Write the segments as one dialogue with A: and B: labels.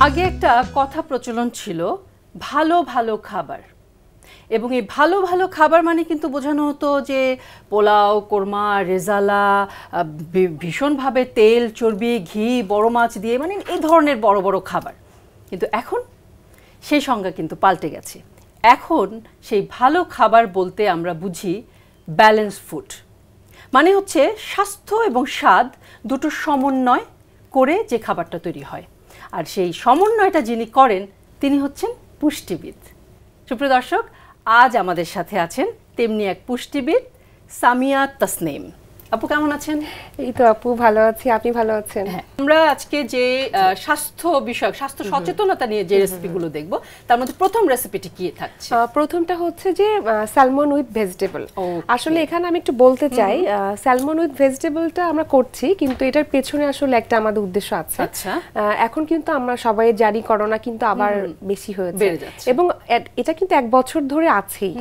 A: আগে একটা কথা প্রচলন ছিল ভালো ভালো খাবার, এবং এই ভালো ভালো খাবার মানে কিন্তু বোঝানো হতো যে পোলাও, কোরমা, রেজালা, ভীষণভাবে তেল, চর্বি, ঘি, বড় মাছ দিয়ে, মানে এই ধরনের বড় বড় খাবার। কিন্তু এখন সেই সংজ্ঞা কিন্তু পাল্টে গেছে। এখন সেই ভালো খাবার বলতে আমরা বুঝি ব্যালেন্স ফুড, মানে হচ্ছে স্বাস্থ্য এবং স্বাদ দুটোর সমন্বয় করে যে খাবারটা তৈরি হয়। আর সেই সমন্বয়টা যিনি করেন তিনি হচ্ছেন পুষ্টিবিদ। সুপ্রিয় দর্শক, আজ আমাদের সাথে আছেন তেমনি এক পুষ্টিবিদ, সামিয়া তাসনিম। আপু কেমন আছেন?
B: এই তো আপু ভালো আছি, আপনি ভালো আছেন?
A: হ্যাঁ, আমরা আজকে যে স্বাস্থ্য বিষয়ক, স্বাস্থ্য সচেতনতা নিয়ে যে রেসিপিগুলো দেখব, তার মধ্যে প্রথম রেসিপিটি কি থাকছে?
B: প্রথমটা হচ্ছে যে স্যালমন উইথ ভেজিটেবল। আসলে এখানে আমি একটু বলতে চাই, স্যালমন উইথ ভেজিটেবলটা আমরা করছি, কিন্তু এটার পেছনে আসলে একটা আমাদের উদ্দেশ্য আছে।
A: আচ্ছা,
B: এখন কিন্তু আমরা সবাই জানি করোনা কিন্তু আবার বেশি হয়েছে, এবং এটা কিন্তু 1 বছর ধরে আছেই,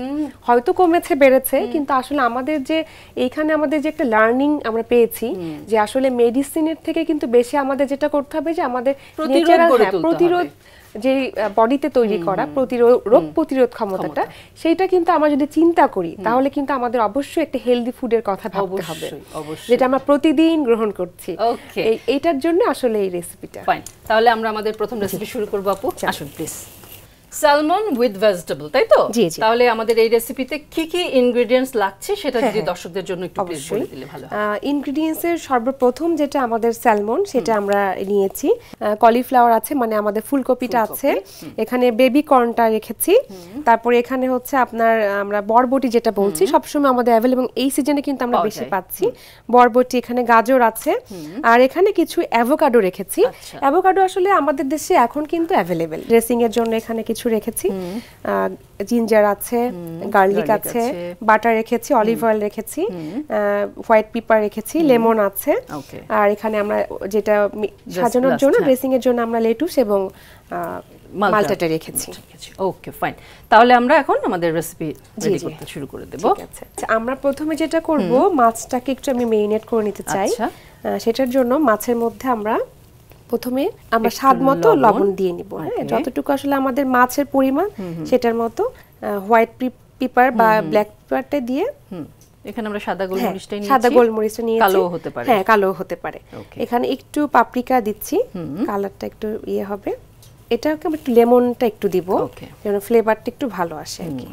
B: হয়তো কমেছে বেড়েছে, কিন্তু আসলে আমাদের যে এইখানে আমাদের যে একটা লার্নিং আমরা পেয়েছি যে আসলে মেডিসিনের থেকে কিন্তু বেশি আমাদের যেটা করতে হবে যে আমাদের প্রতিরোধ যে বডিতে তৈরি করা রোগ প্রতিরোধ ক্ষমতাটা, সেইটা কিন্তু আমরা যদি চিন্তা করি তাহলে কিন্তু আমাদের অবশ্যই একটা হেলদি ফুডের কথা ভাবতে হবে, যেটা আমরা প্রতিদিন গ্রহণ করছি। এইটার জন্য আসলে এই রেসিপিটা।
A: ফাইন, তাহলে আমরা আমাদের প্রথম রেসিপি শুরু করব। আপু আসুন প্লিজ। স্যালমন উইথ ভেজিটেবল, তাই তো? তাহলে আমাদের এই রেসিপিতে কি কি ইনগ্রেডিয়েন্টস লাগছে সেটা যদি দর্শকদের জন্য একটু প্লিজ বলে দিলে ভালো হয়।
B: ইনগ্রেডিয়েন্টস এর সর্বপ্রথম যেটা আমাদের স্যালমন, সেটা আমরা নিয়েছি। কলিফ্লাওয়ার আছে, মানে আমাদের ফুলকপিটা আছে, এখানে বেবি কর্নটা রেখেছি, তারপরে এখানে হচ্ছে আপনার আমরা বরবটি যেটা বলছি সবসময় আমাদের অ্যাভেলেবল, এই সিজনে কিন্তু আমরা বেশি পাচ্ছি বরবটি, এখানে গাজর আছে, আর এখানে কিছু অ্যাভোকাডো রেখেছি। অ্যাভোকাডো আসলে আমাদের দেশে এখন কিন্তু অ্যাভেলেবল। ড্রেসিং এর জন্য এখানে কিছু রেখেছি, জিঞ্জার আছে, গার্লিক আছে, বাটার রেখেছি, অলিভ অয়েল রেখেছি, হোয়াইট পেপার রেখেছি, লেমন আছে, আর এখানে আমরা যেটা সাজানোর জন্য ড্রেসিং এর জন্য আমরা লেটুস এবং মালটাটা রেখেছি।
A: ওকে ফাইন, তাহলে আমরা এখন আমাদের রেসিপি রেডি করতে শুরু করে দেব।
B: ঠিক আছে, আমরা প্রথমে যেটা করব, মাছটাকে একটু আমি মেরিনেট করে নিতে চাই। সেটার জন্য মাছের মধ্যে আমরা প্রথমে আমরা স্বাদ মতো লবণ দিয়ে নিব, হ্যাঁ, যতটুকু আসলে আমাদের মাছের পরিমাণ সেটার মতো। হোয়াইট পেপার বা ব্ল্যাক পেপারটা দিয়ে,
A: এখানে আমরা সাদা গোলমরিচটা নিয়েছি,
B: সাদা গোলমরিচটা নিয়েছি,
A: কালো হতে পারে,
B: হ্যাঁ কালো হতে পারে। এখানে একটু পাপরিকা দিচ্ছি, কালারটা একটু ইয়ে হবে। এটাকে একটু লেমনটা একটু দিব যেন ফ্লেভারটা একটু ভালো আসে আর কি।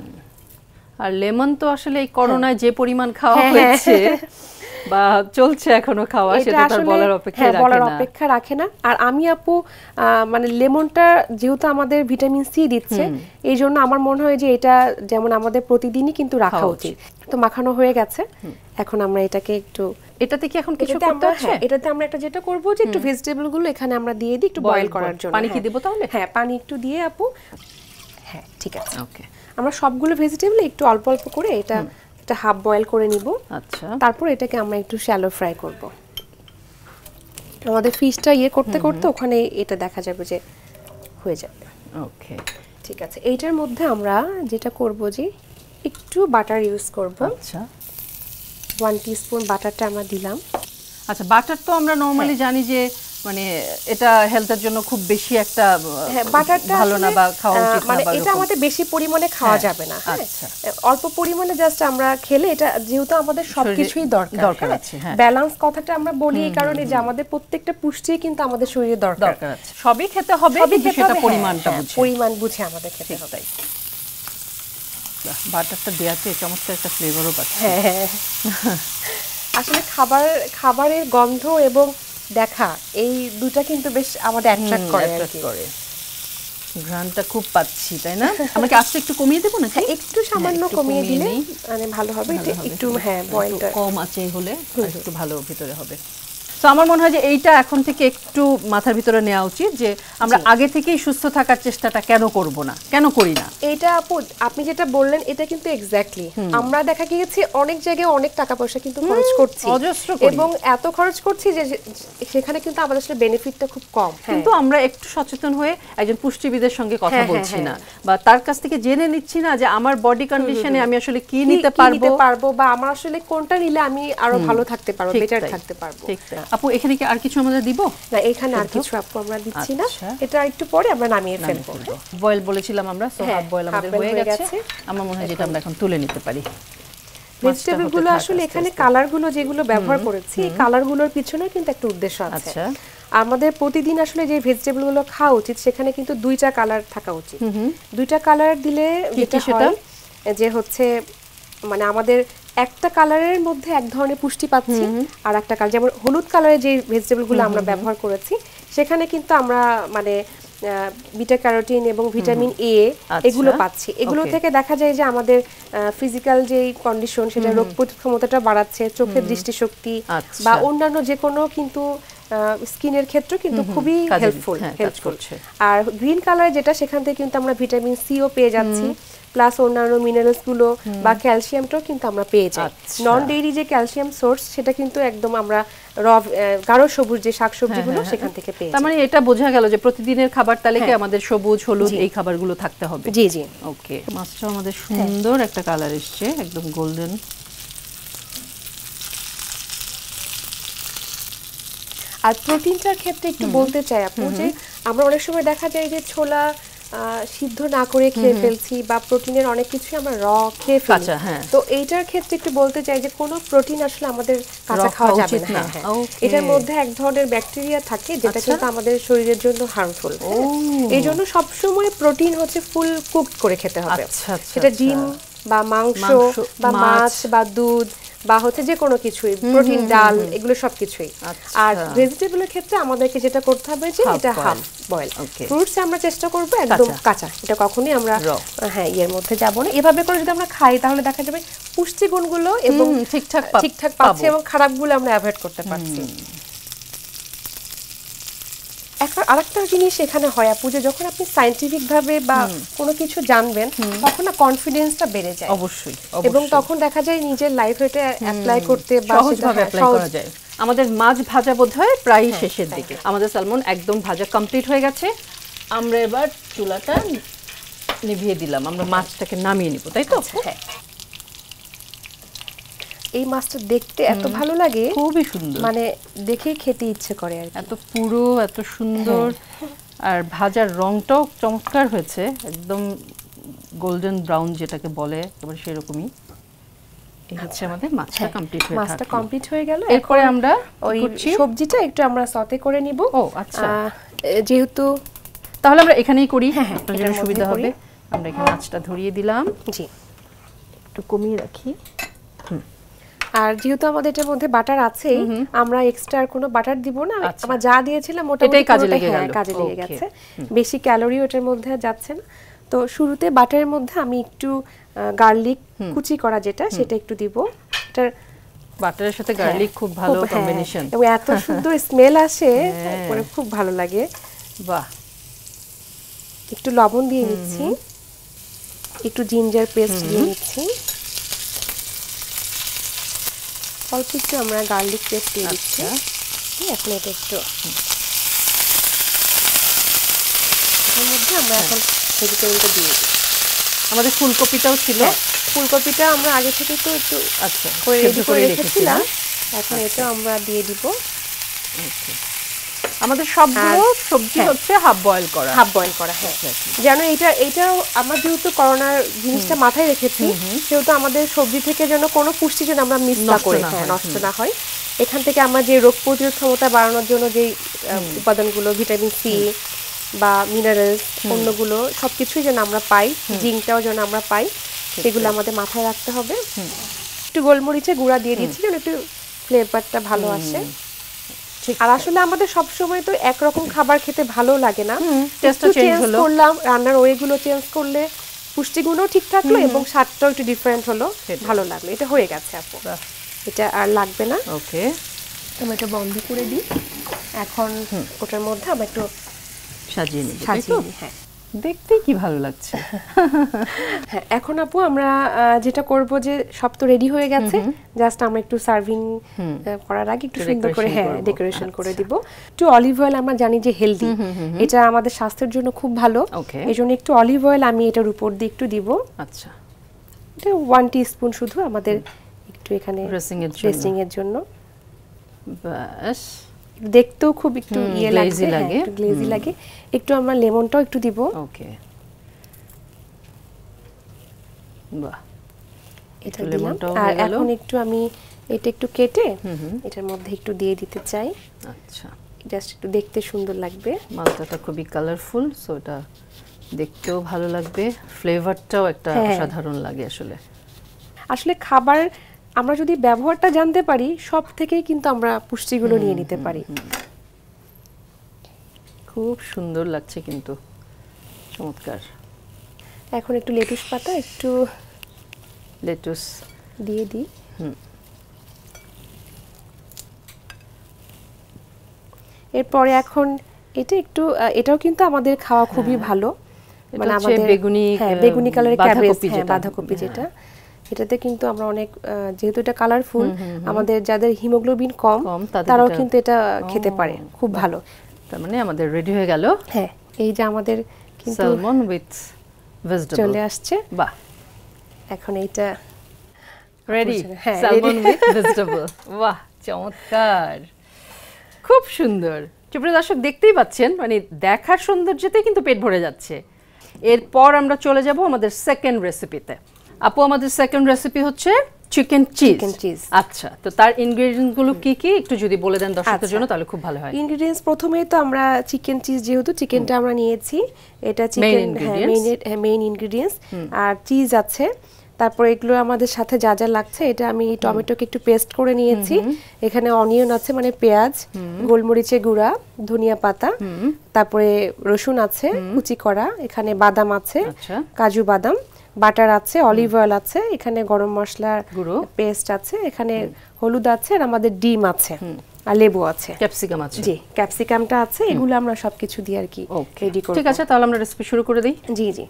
A: আর লেমন তো আসলে এই করোনায় যে পরিমাণ খাওয়া হয়েছে বা চলছে এখনো খাওয়া, সেটা তার বলার
B: অপেক্ষা রাখে না। আর আমি আপু মানে লেমনটা যেহেতু আমাদের ভিটামিন সি দিচ্ছে, এই জন্য আমার মনে হয় যে এটা যেমন আমাদের প্রতিদিনই কিন্তু রাখা উচিত। তো মাখানো হয়ে গেছে, এখন আমরা এটাকে একটু,
A: এটাতে কি এখন কিছু করতে আছে?
B: এটাতে আমরা একটা যেটা করব যে একটু ভেজিটেবল গুলো এখানে আমরা দিয়ে দিই একটু বয়েল করার জন্য।
A: পানি কি দেব তাহলে?
B: হ্যাঁ, পানি একটু দিয়ে আপু, হ্যাঁ ঠিক আছে। ওকে, আমরা সবগুলো ভেজিটেবল একটু অল্প অল্প করে এটা হাফ বয়েল করে নিব।
A: আচ্ছা,
B: তারপর এটাকে আমরা একটু শ্যালো ফ্রাই করব। আমাদের ফিশটা ইয়ে করতে করতে ওখানে এটা দেখা যাবে যে হয়ে যাবে।
A: ওকে
B: ঠিক আছে, এইটার মধ্যে আমরা যেটা করব যে একটু বাটার ইউজ করব।
A: আচ্ছা,
B: 1 টিস্পুন বাটারটা আমরা দিলাম।
A: আচ্ছা, বাটার তো আমরা নরমালি জানি যে মানে এটা হেলথের জন্য খুব বেশি একটা
B: বাটারটা
A: ভালো না বা খাওয়া উচিত না,
B: মানে এটা আমাদের বেশি পরিমাণে খাওয়া যাবে না।
A: আচ্ছা,
B: অল্প পরিমাণে জাস্ট আমরা খেলে, এটা যেহেতু আমাদের সবকিছুই দরকার আছে, ব্যালেন্স কথাটা আমরা বলি এই কারণে যে আমাদের প্রত্যেকটা পুষ্টি কিন্তু আমাদের শরীরে দরকার আছে।
A: সবই খেতে হবে, কিন্তু সেটা
B: পরিমাণ বুঝে আমাদের খেতে হবে।
A: বাটারটা দেওয়াতে চমৎকার একটা ফ্লেভারও পাচ্ছে।
B: হ্যাঁ, আসলে খাবারের গন্ধ এবং দেখা, এই দুটো কিন্তু বেশ আমাদের অ্যাট্রাক্ট করে।
A: ঘ্রাণটা খুব পাচ্ছি, তাই না? আমাকে আস্তে একটু কমিয়ে দেব না?
B: একটু সামান্য কমিয়ে দিলে মানে ভালো হবে। একটু হ্যাঁ, বয়েলটা
A: কম আছে হলে একটু ভালো ভিতরে হবে। তো আমার মনে হয় যে এইটা এখন থেকে একটু মাথার ভিতরে নেওয়া উচিত যে আমরা আগে থেকেই সুস্থ থাকার চেষ্টাটা কেন করব না, কেন করি না।
B: এটা আপনি যেটা বললেন এটা কিন্তু এক্স্যাক্টলি আমরা দেখা গিয়েছে অনেক জায়গায় অনেক টাকা পয়সা কিন্তু খরচ করছি, এবং এত খরচ করছি যে সেখানে কিন্তু আমাদের আসলে বেনিফিটটা খুব কম।
A: কিন্তু আমরা একটু সচেতন হয়ে একজন পুষ্টিবিদের সঙ্গে কথা বলছি না, বা তার কাছ থেকে জেনে নিচ্ছি না যে আমার বডি কন্ডিশনে আমি আসলে কি নিতে পারবো,
B: বা আমার আসলে কোনটা নিলে আমি আরো ভালো থাকতে পারবো, বেটার থাকতে পারবো।
A: আপু এখানে কি আর কিছু আমরা দিব?
B: না, এখানে আর কিছু আপু আমরা দিচ্ছি না, এটা একটু পরে আমরা নামিয়ে ফেলবো।
A: বয়েল বলেছিলাম আমরা, সো হাফ বয়েল আমাদের হয়ে গেছে। আমার মনে হয় যেটা আমরা এখন তুলে নিতে পারি।
B: ভেজিটেবল গুলো আসলে এখানে কালার গুলো যেগুলো ব্যবহার করেছি, এই কালার গুলোর পিছনে কিন্তু একটা উদ্দেশ্য আছে।
A: আচ্ছা,
B: আমাদের প্রতিদিন আসলে যে ভেজিটেবল গুলো খাওয়া উচিত সেখানে কিন্তু দুইটা কালার থাকা উচিত। দুইটা কালার দিলে যেটা হয় যে হচ্ছে মানে আমাদের একটা কালারের মধ্যে এক ধরনের পুষ্টি পাচ্ছি, আর একটা কালার যেমন হলুদ কালারের যে ভেজিটেবল গুলো আমরা ব্যবহার করেছি সেখানে কিন্তু আমরা মানে বিটা ক্যারোটিন এবং ভিটামিন এ এগুলো পাচ্ছি। এগুলো থেকে দেখা যায় যে আমাদের ফিজিক্যাল যে কন্ডিশন সেটা রোগ প্রতিরোধ ক্ষমতাটা বাড়াচ্ছে, চোখের দৃষ্টিশক্তি বা অন্যান্য যে কোনো কিন্তু স্কিনের ক্ষেত্রে কিন্তু খুবই হেল্পফুল। আর গ্রিন কালার যেটা সেখান থেকে কিন্তু আমরা ভিটামিন সিও পেয়ে যাচ্ছি, প্লাস অন্যান্য মিনারেলস গুলো বা ক্যালসিয়ামটাও কিন্তু আমরা পেয়ে যাই। নন ডেইরি যে ক্যালসিয়াম সোর্স সেটা কিন্তু একদম আমরা গাঢ় সবুজ যে শাকসবজিগুলো সেখান থেকে পেয়ে যাই।
A: তার মানে এটা বোঝা গেল যে প্রতিদিনের খাবার তালিকায় আমাদের সবুজ হলুদ এই খাবারগুলো থাকতে হবে।
B: জি জি,
A: ওকে। মাছটা আমাদের সুন্দর একটা কালার এসছে, একদম গোল্ডেন।
B: আর প্রোটিনটার ক্ষেত্রে একটু বলতে চাই আপু যে আমরা অনেক সময় দেখা যায় যে ছোলা সিদ্ধ না করে খেয়ে ফেলছি বা প্রোটিনের অনেক কিছু আমরা খেয়ে ফেলছি। তো এইটার ক্ষেত্রে একটু বলতে চাই যে কোনো প্রোটিন আসলে আমাদের কাঁচা খাওয়া যাবে না। এটার মধ্যে এক ধরনের ব্যাকটেরিয়া থাকে যেটা কিন্তু আমাদের শরীরের জন্য হার্মফুল। এই জন্য সবসময় প্রোটিন হচ্ছে ফুল কুকড করে খেতে হবে। সেটা ডিম বা মাংস বা মাছ বা দুধ বা হচ্ছে যে কোনো কিছুই, প্রোটিন, ডাল, এগুলো সবকিছুই। আর ভেজিটেবলের ক্ষেত্রে আমাদেরকে যেটা করতে হবে যে এটা হাফ বয়েল। ফ্রুটস আমরা চেষ্টা করব একদম কাঁচা, এটা কখনোই আমরা এর মধ্যে যাব না। এভাবে করে যদি আমরা খাই তাহলে দেখা যাবে পুষ্টিগুণগুলো এবং ঠিকঠাক পাচ্ছি এবং খারাপগুলো আমরা অ্যাভয়েড করতে পারছি। এখন আরেকটা জিনিস এখানে হয় আপু যে যখন আপনি সায়েন্টিফিক ভাবে বা কোনো কিছু জানবেন তখন না কনফিডেন্সটা বেড়ে যায়।
A: অবশ্যই।
B: এবং তখন দেখা যায় নিজের লাইফে এটা অ্যাপ্লাই করতে বা
A: সহজভাবে অ্যাপ্লাই করা যায়। আমাদের মাছ ভাজা বোধহয় প্রায় শেষের দিকে। আমাদের সালমন একদম ভাজা কমপ্লিট হয়ে গেছে। আমরা এবার চুলাটা নিভিয়ে দিলাম, আমরা মাছটাকে নামিয়ে নিব, তাই তো?
B: হ্যাঁ, এই মাছটা দেখতে এত ভালো লাগে,
A: খুবই সুন্দর,
B: মানে দেখেই খেতে ইচ্ছে করে আর
A: এত পুরো, এত সুন্দর। আর ভাজার রংটাও চমৎকার হয়েছে, একদম গোল্ডেন ব্রাউন যেটাকে বলে, একেবারে সেরকমই। এই হচ্ছে আমাদের মাছটা কমপ্লিট হয়ে গেল।
B: মাছটা কমপ্লিট হয়ে গেল।
A: এরপরে আমরা
B: ওই সবজিটা একটু আমরা সতে করে নিব।
A: ও আচ্ছা,
B: যেহেতু
A: তাহলে আমরা এখানেই করি, আপনার জন্য সুবিধা হবে। আমরা এখানে মাছটা ধরিয়ে দিলাম,
B: জি
A: একটু কমিয়ে রাখি।
B: আর যেহেতু আমাদের এটার মধ্যে বাটার আছে, আমরা এক্সট্রা আর কোনো বাটার দিব না। আমরা যা দিয়েছিলাম ওটাই কাজে লেগে গেছে, বেশি ক্যালোরি ওটার মধ্যে যাচ্ছে না। তো শুরুতে বাটারের মধ্যে আমি একটু গার্লিক কুচি করা যেটা সেটা একটু দিব। এটার
A: বাটারের সাথে গার্লিক খুব ভালো কম্বিনেশন,
B: এবং এত সুন্দর স্মেল আসে, মানে খুব ভালো লাগে।
A: বাহ।
B: একটু লবণ দিয়ে নিচ্ছি, একটু জিঞ্জার পেস্ট দিয়ে নিচ্ছি, অল্প একটু আমরা গার্লিক পেস্ট দিয়ে দিচ্ছি। এখন এটা একটু এর মধ্যে আমরা এখন ভেজিটেবলটা দিয়ে দিই।
A: আমাদের ফুলকপিটাও ছিল,
B: ফুলকপিটা আমরা আগে থেকে তো একটু করে রেখেছিলাম, এখন এটা আমরা দিয়ে দিব।
A: আমাদের সবগুলো সবজি হচ্ছে হাফ বয়েল করা।
B: হ্যাঁ, যেন এইটাও আমরা যেহেতু করোনার জিনিসটা মাথায় রেখেছি, সেহেতু আমাদের সবজি থেকে যেন কোনো পুষ্টি যেন আমরা মিস না করি, নষ্ট না হয়। এখান থেকে আমরা যে রোগ প্রতিরোধ ক্ষমতা বাড়ানোর জন্য যে উপাদানগুলো, ভিটামিন সি বা মিনারেলস, অন্যগুলো সবকিছুই যেন আমরা পাই, জিঙ্কটাও যেন আমরা পাই, সেগুলো আমাদের মাথায় রাখতে হবে। একটু গোলমরিচের গুঁড়া দিয়ে দিচ্ছি যেন একটু ফ্লেভারটা ভালো আসে। আর আসলে আমাদের সব সময় তো একরকম খাবার খেতে ভালো লাগে না, একটু চেঞ্জ করলাম, রান্নার ওয়েগুলো চেঞ্জ করলে পুষ্টিগুণও ঠিক থাকলো এবং স্বাদটাও একটু ডিফারেন্ট হলো, ভালো লাগলো। এটা হয়ে গেছে আপু, এটা আর লাগবে না।
A: ওকে,
B: আমরা এটা বন্ধ করে দিই। এখন ওটার মধ্যে আমরা একটু
A: সাজিয়ে নিই।
B: হ্যাঁ,
A: দেখতে কি ভালো লাগছে।
B: হ্যাঁ, এখন আপু আমরা যেটা করব যে সব তো রেডি হয়ে গেছে, জাস্ট আমরা একটু সার্ভিং করার আগে একটু সুন্দর করে ডেকোরেশন করে দিব। একটু অলিভ অয়েল, আমরা জানি যে হেলদি, এটা আমাদের স্বাস্থ্যের জন্য খুব ভালো, এইজন্য একটু অলিভ অয়েল আমি এটার উপর দিয়ে একটু দিব।
A: আচ্ছা,
B: এটা 1 টিস্পুন শুধু আমাদের একটু এখানে
A: ড্রেসিং এর জন্য।
B: বাস দেখতেও খুব একটু ইয়ে
A: glazy
B: লাগে, একটু গ্লেজি লাগে। একটু আমরা লেমনটাও একটু দিব।
A: ওকে, বাহ,
B: এটা দিলাম। আর এখন একটু আমি এটা একটু কেটে এটার মধ্যে একটু দিয়ে দিতে চাই।
A: আচ্ছা,
B: জাস্ট একটু দেখতে সুন্দর লাগবে।
A: মালটাটা খুবই কালারফুল, সো এটা দেখতেও ভালো লাগবে, ফ্লেভারটাও একটা অসাধারণ লাগে আসলে।
B: আসলে খাবার আমরা যদি ব্যবহারটা জানতে পারি, সব থেকেই কিন্তু আমরা পুষ্টিগুলো নিয়ে নিতে পারি।
A: খুব সুন্দর লাগছে কিন্তু, চমৎকার।
B: এখন একটু লেটুস পাতা একটু
A: লেটুস
B: দিয়ে দিই। এরপরে এখন এটা একটু এটাও কিন্তু আমাদের খাওয়া খুবই ভালো,
A: মানে আমাদের
B: বেগুনি কালারের ক্যাবেজ, বাঁধাকপি যেটা, এটাতে কিন্তু আমরা অনেক, যেহেতু এটা কালারফুল, আমাদের যাদের হিমোগ্লোবিন কম তারাও কিন্তু এটা খেতে পারে, খুব ভালো।
A: তার মানে আমাদের রেডি হয়ে গেল।
B: হ্যাঁ, এই যে আমাদের কিন্তু
A: স্যালমন উইথ ভেজিটেবল
B: চলে আসছে।
A: বাহ,
B: এখন এইটা
A: রেডি, স্যালমন উইথ ভেজিটেবল। বাহ, চমৎকার, খুব সুন্দর। সুপ্রিয় দর্শক, দেখতেই পাচ্ছেন, মানে দেখার সৌন্দর্যতেই কিন্তু পেট ভরে যাচ্ছে। এরপর আমরা চলে যাব আমাদের সেকেন্ড রেসিপিতে। আপু, আমাদের সেকেন্ড রেসিপি হচ্ছে চিকেন চিজ। আচ্ছা, তো তার ইনগ্রেডিয়েন্টস গুলো কি কি একটু যদি বলে দেন দর্শকদের জন্য, তাহলে খুব ভালো হয়।
B: ইনগ্রেডিয়েন্টস প্রথমেই তো আমরা চিকেন চিজ, যেহেতু চিকেনটা আমরা নিয়েছি, এটা চিকেন মেইন ইনগ্রেডিয়েন্টস, আর চিজ আছে। তারপরে এগুলো আমাদের সাথে যা যা লাগছে, এটা আমি টমেটোকে একটু পেস্ট করে নিয়েছি। এখানে অনিয়ন আছে, মানে পেঁয়াজ, গোলমরিচের গুঁড়া, ধনিয়া পাতা, তারপরে রসুন আছে কুচি করা, এখানে বাদাম আছে, কাজু বাদাম, বাটার আছে, অলিভ অয়েল আছে, এখানে গরম মশলার পেস্ট আছে, এখানে হলুদ আছে, আর আমাদের ডিম আছে, আর লেবু আছে,
A: ক্যাপসিকাম আছে।
B: জি, ক্যাপসিকামটা আছে। এগুলো আমরা সবকিছু দিয়ে আর কি রেডি করব।
A: ঠিক আছে, তাহলে আমরা রেসিপি শুরু করে দিই।
B: জি জি,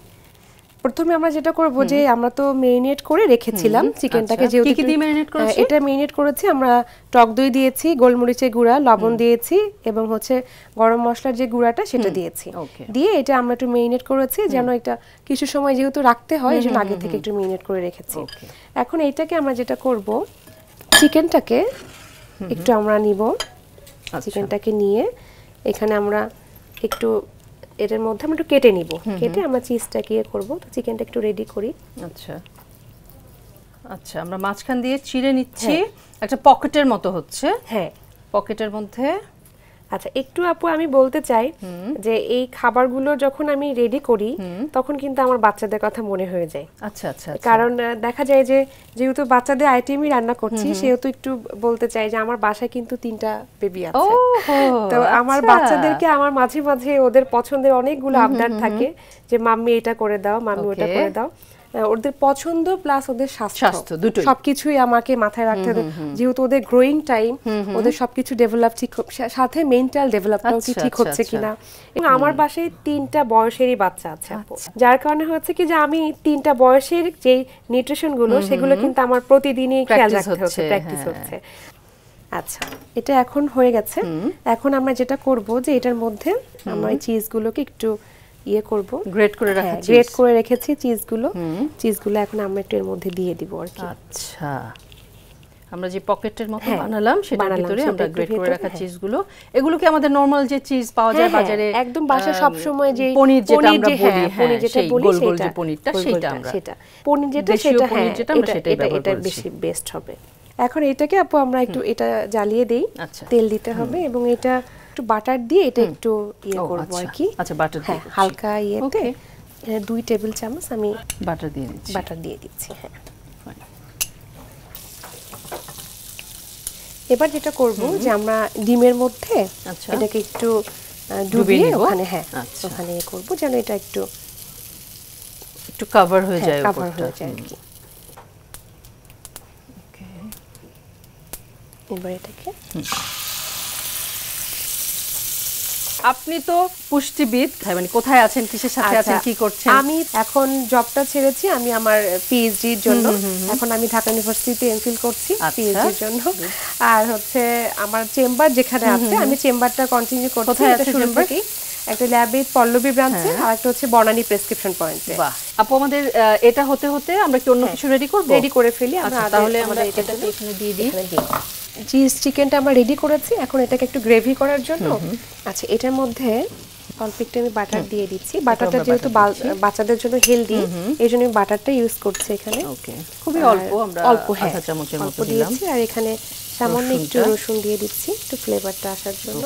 B: প্রথমে আমরা যেটা করব, যে আমরা তো মেরিনেট করে রেখেছিলাম চিকেনটাকে, যেহেতু
A: কি দিয়ে মেরিনেট করেছি?
B: এটা মেরিনেট করেছি আমরা, টক দই দিয়েছি, গোলমরিচের গুঁড়া, লবণ দিয়েছি, এবং হচ্ছে গরম মশলার যে গুঁড়াটা সেটা দিয়েছি। দিয়ে এটা আমরা একটু মেরিনেট করেছি, যেন এটা কিছু সময় যেহেতু রাখতে হয়, এজন্য আগে থেকে একটু মেরিনেট করে রেখেছি। এখন এইটাকে আমরা যেটা করব, চিকেনটাকে একটু আমরা নিব, চিকেনটাকে নিয়ে এখানে আমরা একটু এটার মধ্যে আমরা একটু কেটে নিব, কেটে আমরা চিজটাকে করব। তো চিকেনটা একটু রেডি করি।
A: আচ্ছা আচ্ছা, আমরা মাঝখান দিয়ে চিড়ে নিচ্ছি, একটা পকেটের মতো হচ্ছে। হ্যাঁ, পকেটের মধ্যে।
B: আচ্ছা, একটু আপু আমি বলতে চাই যে এই খাবারগুলো যখন আমি রেডি করি, তখন কিন্তু আমার বাচ্চাদের কথা মনে হয়ে যায়।
A: আচ্ছা আচ্ছা,
B: কারণ দেখা যায় যে যেহেতু বাচ্চাদের আইটেমই রান্না করছি, সেহেতু একটু বলতে চাই যে আমার বাসায় কিন্তু 3টা বেবি আছে। তো আমার বাচ্চাদেরকে আমার মাঝে মাঝে ওদের পছন্দের অনেকগুলো আবদার থাকে, যে মাম্মি এটা করে দাও, মাম্মি ওটা করে দাও। ওদের পছন্দ প্লাস ওদের স্বাস্থ্য সবকিছুই আমাকে মাথায় রাখতে হবে, যেহেতু ওদের গ্রোয়িং টাইম, ওদের সবকিছু ডেভেলপ ঠিক, সাথে মেন্টাল ডেভেলপটাও ঠিক হচ্ছে কিনা। এবং আমার বাসায় 3টা বয়সেরই বাচ্চা আছে, যার কারণে হচ্ছে কি যে আমি 3টা বয়সের যে নিউট্রিশন গুলো, সেগুলো কিন্তু আমার প্রতিদিনই খেয়াল রাখতে হচ্ছে, প্র্যাকটিস হচ্ছে। আচ্ছা, এটা এখন হয়ে গেছে। এখন আমরা যেটা করব, যে এটার মধ্যে আমরা এই চিজগুলোকে একটু ইয়ে করব,
A: গ্রেট করে রাখা,
B: গ্রেট করে রেখেছি চিজগুলো এখন আমরা একটু এর মধ্যে দিয়ে দিব আর কি।
A: আচ্ছা, আমরা যে পকেটের মতো বানালাম, সেটার ভিতরে আমরা গ্রেট করে রাখা চিজগুলো, এগুলো কি আমাদের নরমাল যে চিজ পাওয়া যায় বাজারে,
B: একদম বাসায় সব সময় যে
A: পনির যেটা আমরা বলি,
B: পনির যেটা বলি,
A: গোল গোল যে পনিরটা, সেটা আমরা,
B: পনির যেটা, সেটা আমরা সেটাই ব্যবহার করছি, এটা বেশি বেস্ট হবে। এখন এটাকে আপু আমরা একটু এটা জ্বালিয়ে দেই, তেল দিতে হবে, এবং এটা একটু বাটার দিয়ে এটা একটু ইয়ে করব আর কি।
A: আচ্ছা, বাটার দিয়ে
B: হালকা ইয়েতে 2 টেবিল চামচ আমি
A: বাটার দিয়ে
B: দিচ্ছি। হ্যাঁ, এবার যেটা করব, যে আমরা ডিমের মধ্যে এটাকে একটু ডুবিয়ে ওখানে ওখানে করব, যেন এটা একটু
A: কভার হয়ে যায়
B: আর কি। এবার এটাকে,
A: আপনি তো পুষ্টিবিদ, মানে কোথায় আছেন, কিসের সাথে আছেন, কি করছেন?
B: আমি এখন জবটা ছেড়েছি, আমি আমার পিএইচডির জন্য এখন আমি ঢাকা ইউনিভার্সিটিতে এমফিল করছি পিএইচডির জন্য। আর হচ্ছে আমার চেম্বার যেখানে আছে, আমি চেম্বারটা কন্টিনিউ করছি। এটা শুরু থেকেই একটা ল্যাবে পল্লবী ব্রাঞ্চে, আর একটা হচ্ছে বনানী প্রেসক্রিপশন পয়েন্টে।
A: বাহ, আপু, আমাদের এটা হতে হতে আমরা কি অন্য কিছু রেডি করব?
B: রেডি করে ফেলি আমরা।
A: তাহলে আমরা এটাকে এখানে দিয়ে দিই।
B: চিজ চিকেনটা আমরা রেডি করেছি, এখন এটাকে একটু গ্রেভি করার জন্য আচ্ছা এটার মধ্যে অল্প একটু আমি বাটার দিয়ে দিচ্ছি। বাটারটা যেহেতু বাচ্চাদের জন্য হেলদি, এই জন্য আমি বাটারটা ইউজ করছি এখানে।
A: ওকে, খুবই অল্প, আমরা আধা চামচের মতো দিলাম।
B: আর এখানে সামান্য একটু রসুন দিয়ে দিচ্ছি একটু ফ্লেভারটা আসার জন্য।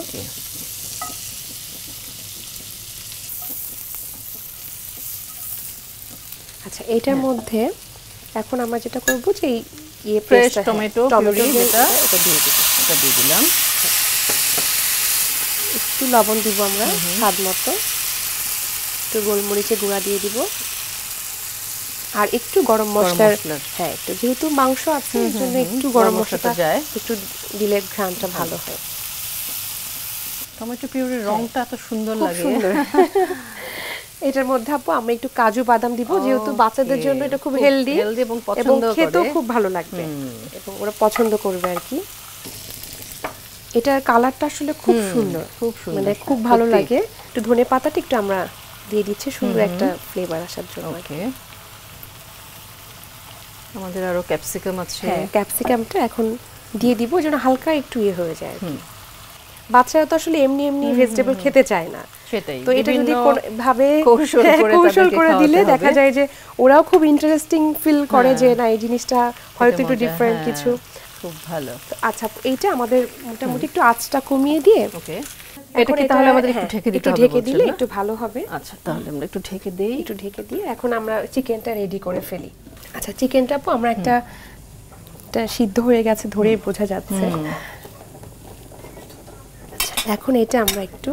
B: আচ্ছা এটার মধ্যে এখন আমরা যেটা করব যে এই
A: ফ্রেশ টমেটো পিউরি যেটা এটা দিয়ে দিলাম।
B: একটু লবণ দিব আমরা স্বাদ মতো, একটু গোলমরিচের গুঁড়া দিয়ে দিব, আর একটু গরম মশলা। হ্যাঁ, একটু যেহেতু মাংস আছে এর জন্য একটু গরম মশলাটা একটু দিলে ঘ্রাণটা ভালো হয়।
A: টমেটো পিউরির রংটা এত সুন্দর লাগে।
B: এটার মধ্যে আপু আমরা একটু কাজু বাদাম দিব, যেহেতু বাচ্চাদের জন্য এটা খুব হেলদি এবং খেতেও খুব ভালো লাগবে এবং ওরা পছন্দ করবে আর কি। এটার কালারটা আসলে খুব সুন্দর, মানে খুব ভালো লাগে। একটু ধনে পাতাটা একটু আমরা দিয়ে দিচ্ছি সুন্দর একটা ফ্লেভার আসার জন্য।
A: ওকে, আমাদের আরো ক্যাপসিকাম আছে।
B: হ্যাঁ, ক্যাপসিকামটা এখন দিয়ে দিব যেন হালকা একটু হয়ে যায়। বাচ্চারা তো আসলে এমনি এমনি ভেজিটেবল খেতে চায় না,
A: সেটাই।
B: তো এটা যদি ভাবে কৌশল করে দিলে দেখা যায় যে ওরাও খুব ইন্টারেস্টিং ফিল করে যে না এই জিনিসটা হয়তো একটু ডিফারেন্ট কিছু।
A: খুব ভালো।
B: আচ্ছা এইটা আমাদের মোটামুটি একটু আঁচটা কমিয়ে দিয়ে
A: ওকে, এটা কি তাহলে আমাদের একটু ঢেকে দিতে হবে?
B: একটু ঢেকে দিলে একটু ভালো হবে।
A: আচ্ছা, তাহলে আমরা একটু ঢেকে দেই।
B: একটু ঢেকে দিয়ে এখন আমরা চিকেনটা রেডি করে ফেলি। আচ্ছা চিকেনটা আপু আমরা একটা সিদ্ধ হয়ে গেছে ধরেই বোঝা যাচ্ছে। আচ্ছা এখন এটা আমরা একটু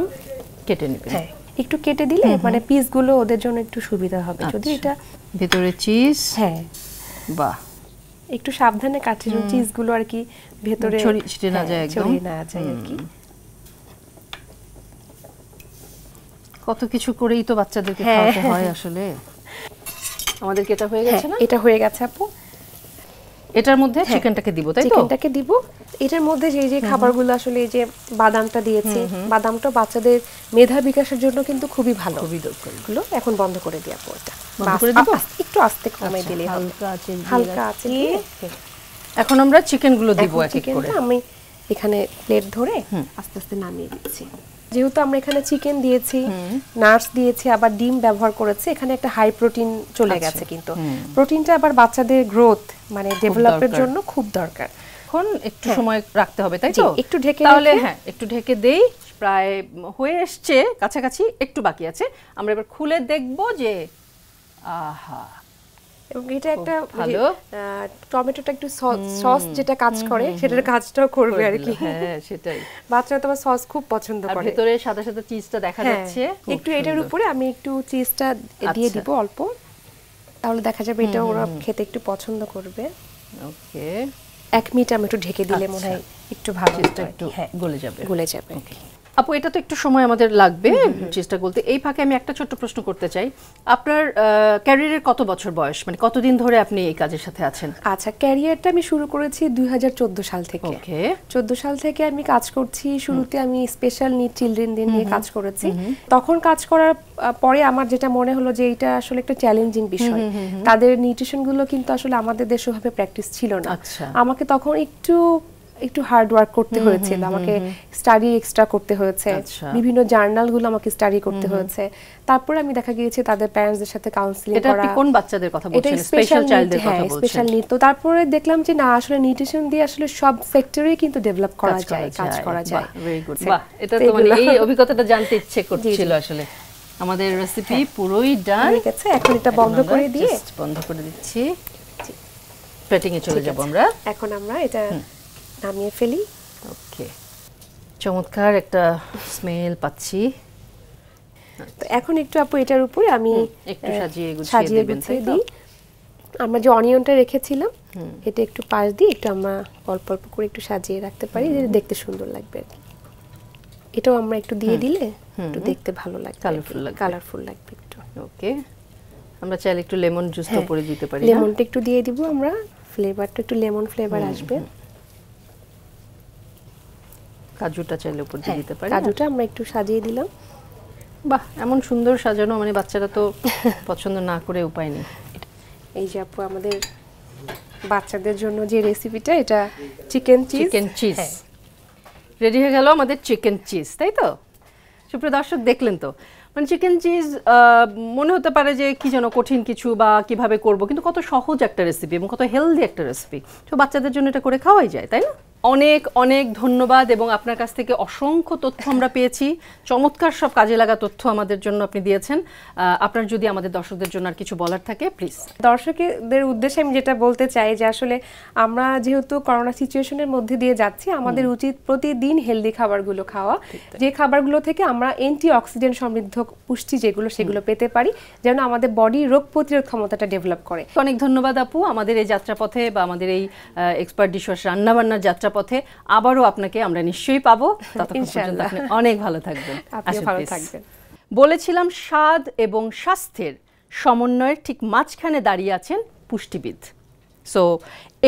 A: কেটে নিব।
B: হ্যাঁ, একটু কেটে দিলে মানে পিসগুলো ওদের জন্য একটু সুবিধা হবে। যদি এটা
A: ভিতরে চিজ,
B: হ্যাঁ
A: বাহ,
B: একটু সাবধানে কাটতে হবে, চিজগুলো আর কি ভেতরে
A: ছড়িয়ে না যায়, একদম
B: ছড়িয়ে না যায় আর কি।
A: কত কিছু করেই তো বাচ্চাদেরকে খাওয়াতে হয় আসলে। আমাদের কি এটা হয়ে গেছে না?
B: এটা হয়ে গেছে আপু।
A: এটার মধ্যে চিকেনটাকে দিব, তাই তো?
B: চিকেনটাকে দিব। এটার মধ্যে যে খাবারগুলো আসলে এই যে বাদামটা দিয়েছি, বাদামটা বাচ্চাদের মেধা বিকাশের জন্য কিন্তু খুবই ভালো।
A: খুবই দরকার।
B: এগুলো এখন বন্ধ করে দিই আপু। এটা
A: বন্ধ করে দিব,
B: একটু আস্তে কমাই দিলে
A: হালকা আছে দিয়ে। এখন আমরা চিকেনগুলো দিব এক এক করে।
B: আমি এখানে প্লেট ধরে আস্তে আস্তে নামিয়ে দিচ্ছি। যেহেতু আমরা এখানে চিকেন দিয়েছি, নাটস দিয়েছি, আবার ডিম ব্যবহার করেছি, এখানে একটা হাই প্রোটিন চলে গেছে। কিন্তু প্রোটিনটা আবার বাচ্চাদের গ্রোথ মানে ডেভেলপের জন্য খুব দরকার।
A: এখন একটু সময় রাখতে হবে, তাই তো?
B: একটু ঢেকে,
A: তাহলে হ্যাঁ একটু ঢেকে দেই। প্রায় হয়ে এসছে, কাছাকাছি, একটু বাকি আছে। আমরা এবার খুলে দেখব যে আহা,
B: এবং এটা একটা
A: ভালো
B: টমেটোটা একটু সস যেটা কাজ করে সেটার কাজটাও করবে আর কি।
A: হ্যাঁ সেটাই,
B: বাচ্চারা তো সস খুব পছন্দ করে।
A: আর ভিতরে সাদা সাদা চিজটা দেখা যাচ্ছে।
B: একটু এটার উপরে আমি একটু চিজটা দিয়ে দিব অল্প, তাহলে দেখা যাবে এটা ওরা খেতে একটু পছন্দ করবে।
A: ওকে,
B: 1 মিনিট আমি একটু ঢেকে দিলে মনে হয় একটু ভালো
A: একটু গলে যাবে। আপু এটা তো একটু সময় আমাদের লাগবে চেষ্টা করতে। এই ফাঁকে আমি একটা ছোট্ট প্রশ্ন করতে চাই। আপনার ক্যারিয়ারের কত বছর বয়স, মানে কতদিন ধরে আপনি এই কাজের সাথে আছেন?
B: আচ্ছা, ক্যারিয়ারটা আমি শুরু করেছি 2014 সাল থেকে।
A: ওকে,
B: 14 সাল থেকে আমি কাজ করছি। শুরুতে আমি স্পেশাল নিড চিলড্রেনদের নিয়ে কাজ করেছি। তখন কাজ করার পরে আমার যেটা মনে হলো যে এটা আসলে একটা চ্যালেঞ্জিং বিষয়। তাদের নিউট্রিশনগুলো কিন্তু আসলে আমাদের দেশে ভাবে প্র্যাকটিস ছিল না। আমাকে তখন একটু হার্ড ওয়ার্ক করতে হয়েছিল, আমাকে স্টাডি এক্সট্রা করতে হয়েছে, বিভিন্ন জার্নালগুলো আমাকে স্টাডি করতে হয়েছে। তারপরে আমি দেখা গিয়েছে তাদের প্যারেন্টসদের সাথে কাউন্সেলিং করা।
A: এটা আপনি কোন বাচ্চাদের কথা বলছেন? স্পেশাল চাইল্ডদের কথা বলছেন?
B: Special need. তো তারপরে দেখলাম যে না, আসলে নিউট্রিশন দিয়ে আসলে সব সেক্টরে কিন্তু ডেভেলপ করা যায়, কাজ করা যায়।
A: ভেরি গুড, বাহ, এটা তো মানে এই অভিজ্ঞতাটা জানতে ইচ্ছে করছিল আসলে। আমাদের রেসিপি পুরোই ডান
B: হয়ে গেছে। এখন এটা বন্ধ করে
A: দিচ্ছি। প্লেটিং এ চলে যাব আমরা।
B: এখন আমরা এটা নামিয়ে ফেলি।
A: ওকে, চমৎকার একটা স্মেল পাচ্ছি।
B: তো এখন একটু আপু এটার উপরে আমি
A: একটু সাজিয়ে দিই।
B: আমরা যে অনিয়নটা রেখেছিলাম এটা একটু পাশ দিয়ে একটু আমরা অল্প অল্প করে একটু সাজিয়ে রাখতে পারি, যেটা দেখতে সুন্দর লাগবে। এটাও আমরা একটু দিয়ে দিলে একটু দেখতে ভালো লাগবে, কালারফুল লাগবে একটু।
A: ওকে, আমরা চাইলে একটু লেমন জুসটা উপরে দিতে পারি।
B: লেমনটা একটু দিয়ে দিব আমরা, ফ্লেভারটা একটু লেমন ফ্লেভার আসবে।
A: কাজুটা চাইলে উপর দিয়ে দিতে পারি।
B: কাজুটা আমরা একটু সাজিয়ে দিলাম।
A: বাহ, এমন সুন্দর সাজানো, মানে বাচ্চারা তো পছন্দ না করে উপায় নেই।
B: এই যে আপু আমাদের বাচ্চাদের জন্য যে রেসিপিটা, এটা চিকেন
A: চিজ রেডি হয়ে গেল আমাদের চিকেন চিজ, তাই তো? সুপ্রিয় দর্শক, দেখলেন তো, মানে চিকেন চিজ মনে হতে পারে যে কি যেন কঠিন কিছু বা কিভাবে করব, কিন্তু কত সহজ একটা রেসিপি এবং কত হেলদি একটা রেসিপি। তো বাচ্চাদের জন্য এটা করে খাওয়াই যায়, তাই না? অনেক অনেক ধন্যবাদ, এবং আপনার কাছ থেকে অসংখ্য তথ্য আমরা পেয়েছি, চমৎকার সব কাজে লাগা তথ্য আমাদের জন্য আপনি দিয়েছেন। আপনার যদি আমাদের দর্শকদের জন্য আর কিছু বলার থাকে প্লিজ।
B: দর্শকদের উদ্দেশ্যে আমি যেটা বলতে চাই যে আসলে আমরা যেহেতু করোনা সিচুয়েশনের মধ্যে দিয়ে যাচ্ছি, আমাদের উচিত প্রতিদিন হেলদি খাবারগুলো খাওয়া, যে খাবারগুলো থেকে আমরা অ্যান্টি অক্সিডেন্ট সমৃদ্ধ পুষ্টি যেগুলো সেগুলো পেতে পারি, যেন আমাদের বডি রোগ প্রতিরোধ ক্ষমতাটা ডেভেলপ করে।
A: অনেক ধন্যবাদ আপু, আমাদের এই যাত্রাপথে বা আমাদের এই এক্সপার্ট ডিশওয়াশ রান্নাবান্নার যাত্রাপথে আবারও আপনাকে আমরা নিশ্চয়ই পাবো। ততক্ষণ পর্যন্ত আপনি অনেক ভালো থাকবেন।
B: আপনিও ভালো থাকবেন।
A: বলেছিলাম স্বাদ এবং স্বাস্থ্যের সমন্বয়ের ঠিক মাঝখানে দাঁড়িয়ে আছেন পুষ্টিবিদ। সো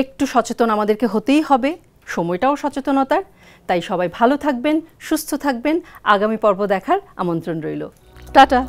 A: একটু সচেতন আমাদেরকে হতেই হবে, সময়টাও সচেতনতার। তাই সবাই ভালো থাকবেন, সুস্থ থাকবেন। আগামী পর্ব দেখার আমন্ত্রণ রইল। টাটা।